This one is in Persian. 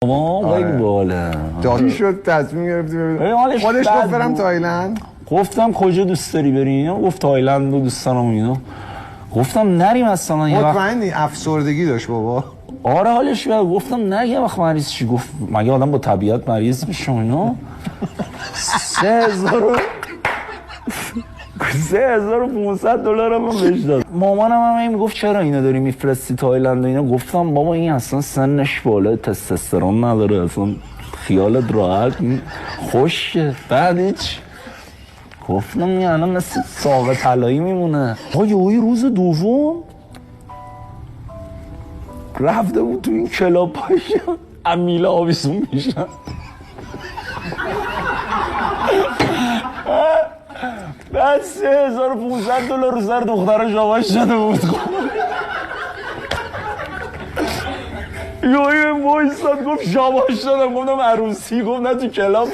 ما خیلی باله. داری شد تصمیم گرفتی خودش گفت برم تایلند. گفتم کجا دوست داری بری؟ گفت تایلند رو دوست دارم اینا. گفتم نریم اصلا یه وقت. مطمئنی افسردگی داشت بابا؟ آره حالش بد. گفتم نه یه وقت مریض چی؟ گفت مگه آدم با طبیعت مریض میشه اینا؟ 3500 دلار هم بهش داد. مامانم هم میگفت چرا اینو داری میفرستی تایلند و اینا. گفتم بابا این اصلا سنش بالا، تستوسترون نداره، اصلا خیالت راحت خوشه. بعد هیچ گفتم این الان مثل ساق طلایی میمونه. یه روز دوم رفته بود تو این کلاب پاشم امیله آویزون میشن. بعد 3500 دلار رو سر دخترش آواش شده بود. یه وایستاد گفت شاباش شدم. گفتم عروسی. گفت نه تو کلاب.